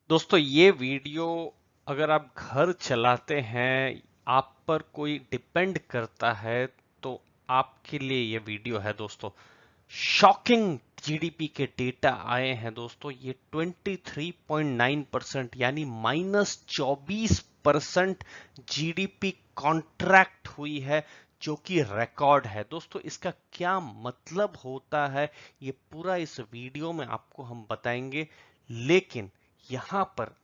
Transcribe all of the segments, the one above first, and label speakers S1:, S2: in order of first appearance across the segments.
S1: दोस्तों ये वीडियो अगर आप घर चलाते हैं, आप पर कोई डिपेंड करता है, तो आपके लिए ये वीडियो है दोस्तों। शॉकिंग जीडीपी के डेटा आए हैं दोस्तों। ये 23.9% यानी -24% जीडीपी कॉन्ट्रैक्ट हुई है, जो कि रिकॉर्ड है दोस्तों। इसका क्या मतलब होता है, ये पूरा इस वीडियो में आपको हम बताएंगे। लेकिन यहां पर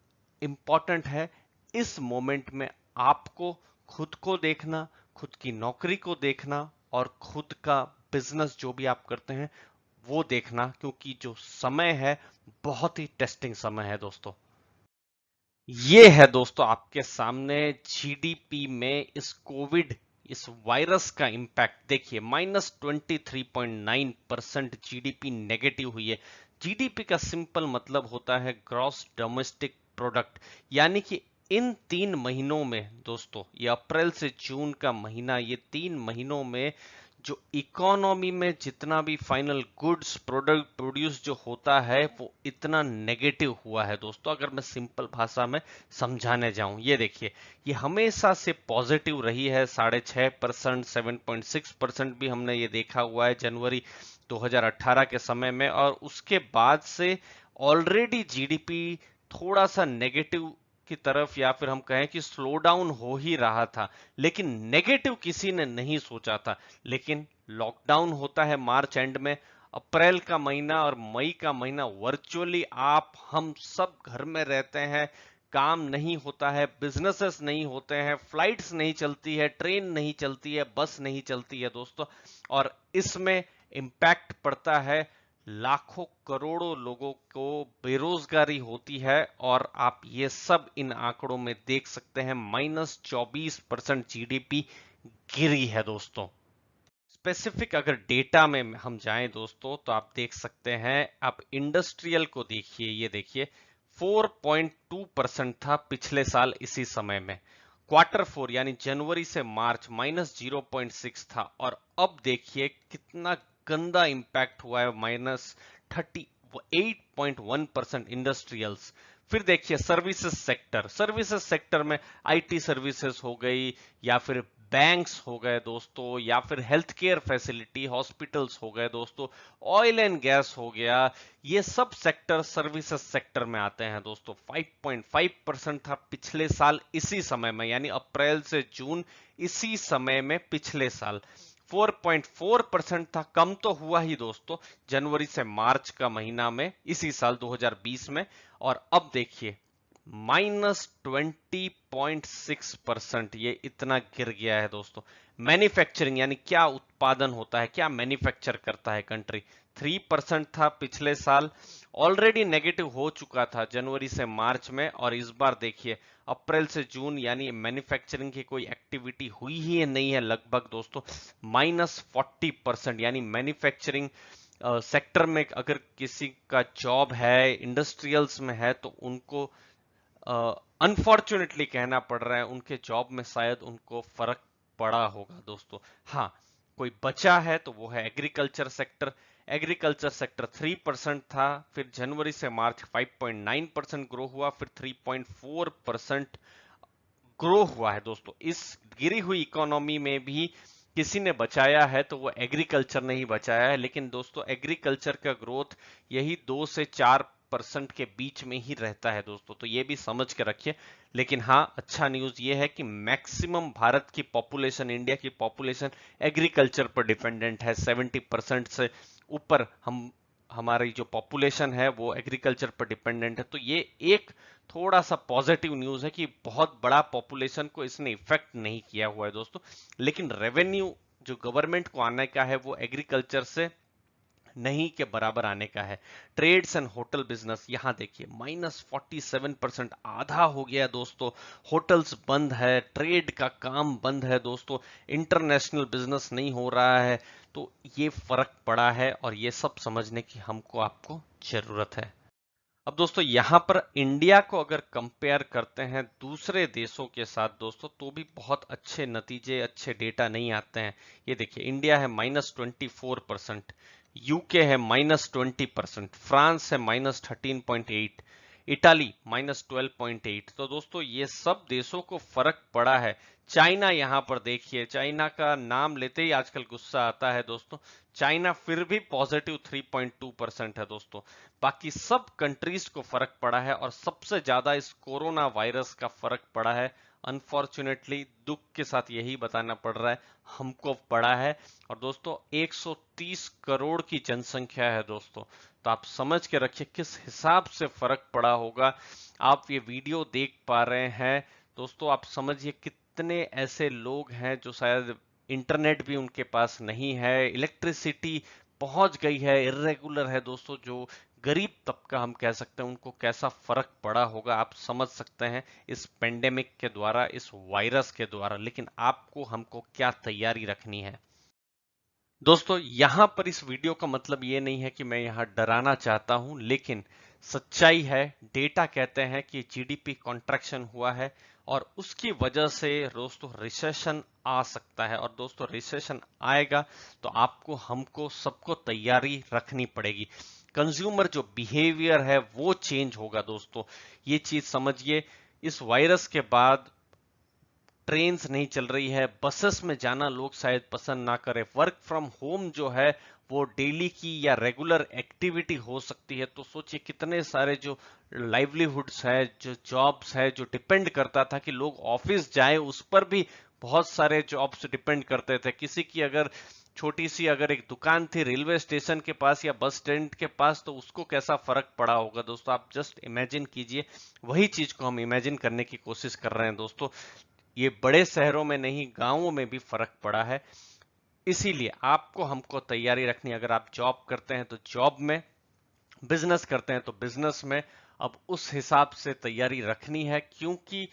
S1: इंपॉर्टेंट है, इस मोमेंट में आपको खुद को देखना, खुद की नौकरी को देखना और खुद का बिजनेस जो भी आप करते हैं वो देखना, क्योंकि जो समय है बहुत ही टेस्टिंग समय है दोस्तों। ये है दोस्तों आपके सामने जीडीपी में इस वायरस का इम्पैक्ट। देखिए -23.9% जीडीपी नेगेटिव हुई है। जीडीपी का सिंपल मतलब होता है ग्रॉस डोमेस्टिक प्रोडक्ट, यानी कि इन 3 महीनों में दोस्तों, ये अप्रैल से जून का महीना, ये 3 महीनों में जो इकोनॉमी में जितना भी फाइनल गुड्स प्रोडक्ट प्रोड्यूस जो होता है वो इतना नेगेटिव हुआ है दोस्तों। अगर मैं सिंपल भाषा में समझाने जाऊं, ये देखिए, ये हमेशा से पॉजिटिव रही है। 6.5%, 7.6% भी हमने ये देखा हुआ है जनवरी 2018 के समय में, और उसके बाद से ऑलरेडी जीडीपी थोड़ा सा नेगेटिव की तरफ, या फिर हम कहें कि स्लो डाउन हो ही रहा था। लेकिन नेगेटिव किसी ने नहीं सोचा था। लेकिन लॉकडाउन होता है मार्च एंड में, अप्रैल का महीना और मई का महीना वर्चुअली आप हम सब घर में रहते हैं, काम नहीं होता है, बिजनेसेस नहीं होते हैं, फ्लाइट्स नहीं चलती है, ट्रेन नहीं चलती है, बस नहीं चलती है दोस्तों। और इसमें इम्पैक्ट पड़ता है, लाखों करोड़ों लोगों को बेरोजगारी होती है, और आप ये सब इन आंकड़ों में देख सकते हैं। -24% जीडीपी गिरी है दोस्तों। स्पेसिफिक अगर डेटा में हम जाएं दोस्तों, तो आप देख सकते हैं, आप इंडस्ट्रियल को देखिए, ये देखिए 4.2% था पिछले साल इसी समय में। Q4 यानी जनवरी से मार्च -0.6 था, और अब देखिए कितना गंदा इंपैक्ट हुआ है, -38.1% इंडस्ट्रियल्स। फिर देखिए सर्विसेज सेक्टर में आईटी सर्विसेज हो गई, या फिर बैंक्स हो गए दोस्तों, या फिर हेल्थ केयर फैसिलिटी हॉस्पिटल्स हो गए दोस्तों, ऑयल एंड गैस हो गया, ये सब सेक्टर सर्विसेज सेक्टर में आते हैं दोस्तों। 5.5% था पिछले साल इसी समय में, यानी अप्रैल से जून इसी समय में पिछले साल। 4.4% था, कम तो हुआ ही दोस्तों जनवरी से मार्च का महीना में इसी साल 2020 में। और अब देखिए -20.6%, ये इतना गिर गया है दोस्तों। मैन्युफैक्चरिंग यानी क्या उत्पादन होता है, क्या मैन्युफैक्चर करता है कंट्री, 3% था पिछले साल, ऑलरेडी नेगेटिव हो चुका था जनवरी से मार्च में। और इस बार देखिए अप्रैल से जून, यानी मैन्युफैक्चरिंग की कोई एक्टिविटी हुई ही नहीं है लगभग दोस्तों। -40%, यानी मैन्युफैक्चरिंग सेक्टर में अगर किसी का जॉब है, इंडस्ट्रियल्स में है, तो उनको अनफॉर्चुनेटली कहना पड़ रहा है, उनके जॉब में शायद उनको फर्क पड़ा होगा दोस्तों। हाँ, कोई बचा है तो वो है एग्रीकल्चर सेक्टर। एग्रीकल्चर सेक्टर 3% था, फिर जनवरी से मार्च 5.9% ग्रो हुआ, फिर 3.4% ग्रो हुआ है दोस्तों। इस गिरी हुई इकोनॉमी में भी किसी ने बचाया है तो वो एग्रीकल्चर ने ही बचाया है। लेकिन दोस्तों एग्रीकल्चर का ग्रोथ यही 2 से 4% के बीच में ही रहता है दोस्तों, तो ये भी समझ के रखिए। लेकिन हाँ, अच्छा न्यूज ये है कि मैक्सिमम भारत की पॉपुलेशन, इंडिया की पॉपुलेशन एग्रीकल्चर पर डिपेंडेंट है। 70% से ऊपर हमारी जो पॉपुलेशन है वो एग्रीकल्चर पर डिपेंडेंट है। तो ये एक थोड़ा सा पॉजिटिव न्यूज है कि बहुत बड़ा पॉपुलेशन को इसने इफेक्ट नहीं किया हुआ है दोस्तों। लेकिन रेवेन्यू जो गवर्नमेंट को आने का है वो एग्रीकल्चर से नहीं के बराबर आने का है। ट्रेड्स एंड होटल बिजनेस, यहां देखिए -47%, आधा हो गया दोस्तों। होटल्स बंद है, ट्रेड का काम बंद है दोस्तों, इंटरनेशनल बिजनेस नहीं हो रहा है। तो ये फर्क पड़ा है, और ये सब समझने की हमको आपको जरूरत है। अब दोस्तों यहाँ पर इंडिया को अगर कंपेयर करते हैं दूसरे देशों के साथ दोस्तों, तो भी बहुत अच्छे नतीजे, अच्छे डेटा नहीं आते हैं। ये देखिए इंडिया है -24%, यूके है -20%, फ्रांस है -13.8, इटाली -12.8। तो दोस्तों ये सब देशों को फर्क पड़ा है। चाइना यहां पर देखिए, चाइना का नाम लेते ही आजकल गुस्सा आता है दोस्तों। चाइना फिर भी पॉजिटिव 3.2% है दोस्तों। बाकी सब कंट्रीज को फर्क पड़ा है और सबसे ज्यादा इस कोरोना वायरस का फर्क पड़ा है। अनफॉर्चुनेटली दुख के साथ यही बताना पड़ रहा है, हमको पड़ा है। और दोस्तों 130 करोड़ की जनसंख्या है दोस्तों, तो आप समझ के रखिए किस हिसाब से फर्क पड़ा होगा। आप ये वीडियो देख पा रहे हैं दोस्तों, आप समझिए कितने ऐसे लोग हैं जो शायद इंटरनेट भी उनके पास नहीं है, इलेक्ट्रिसिटी पहुंच गई है, इरेगुलर है दोस्तों। जो गरीब तबका हम कह सकते हैं, उनको कैसा फर्क पड़ा होगा आप समझ सकते हैं इस पेंडेमिक के द्वारा, इस वायरस के द्वारा। लेकिन आपको हमको क्या तैयारी रखनी है दोस्तों? यहां पर इस वीडियो का मतलब ये नहीं है कि मैं यहां डराना चाहता हूं, लेकिन सच्चाई है, डेटा कहते हैं कि जीडीपी कॉन्ट्रैक्शन हुआ है और उसकी वजह से दोस्तों रिसेशन आ सकता है। और दोस्तों रिसेशन आएगा तो आपको हमको सबको तैयारी रखनी पड़ेगी। कंज्यूमर जो बिहेवियर है वो चेंज होगा दोस्तों, ये चीज समझिए। इस वायरस के बाद ट्रेन्स नहीं चल रही है, बसेस में जाना लोग शायद पसंद ना करें, वर्क फ्रॉम होम जो है वो डेली की या रेगुलर एक्टिविटी हो सकती है। तो सोचिए कितने सारे जो लाइवलीहुड्स है, जो जॉब्स है, जो डिपेंड करता था कि लोग ऑफिस जाएं, उस पर भी बहुत सारे जॉब्स डिपेंड करते थे। किसी की अगर छोटी सी अगर एक दुकान थी रेलवे स्टेशन के पास या बस स्टैंड के पास, तो उसको कैसा फर्क पड़ा होगा दोस्तों, आप जस्ट इमेजिन कीजिए। वही चीज को हम इमेजिन करने की कोशिश कर रहे हैं दोस्तों। ये बड़े शहरों में नहीं, गांवों में भी फर्क पड़ा है। इसीलिए आपको हमको तैयारी रखनी है। अगर आप जॉब करते हैं तो जॉब में, बिजनेस करते हैं तो बिजनेस में, अब उस हिसाब से तैयारी रखनी है, क्योंकि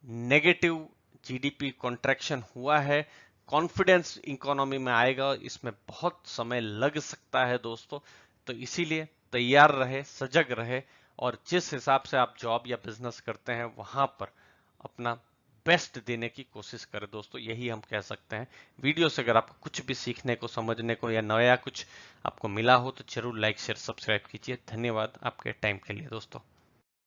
S1: नेगेटिव जीडीपी कॉन्ट्रैक्शन हुआ है। कॉन्फिडेंस इकोनॉमी में आएगा, इसमें बहुत समय लग सकता है दोस्तों। तो इसीलिए तैयार रहे, सजग रहे, और जिस हिसाब से आप जॉब या बिजनेस करते हैं वहां पर अपना बेस्ट देने की कोशिश करें दोस्तों, यही हम कह सकते हैं। वीडियो से अगर आपको कुछ भी सीखने को, समझने को या नया कुछ आपको मिला हो तो जरूर लाइक शेयर सब्सक्राइब कीजिए। धन्यवाद आपके टाइम के लिए दोस्तों।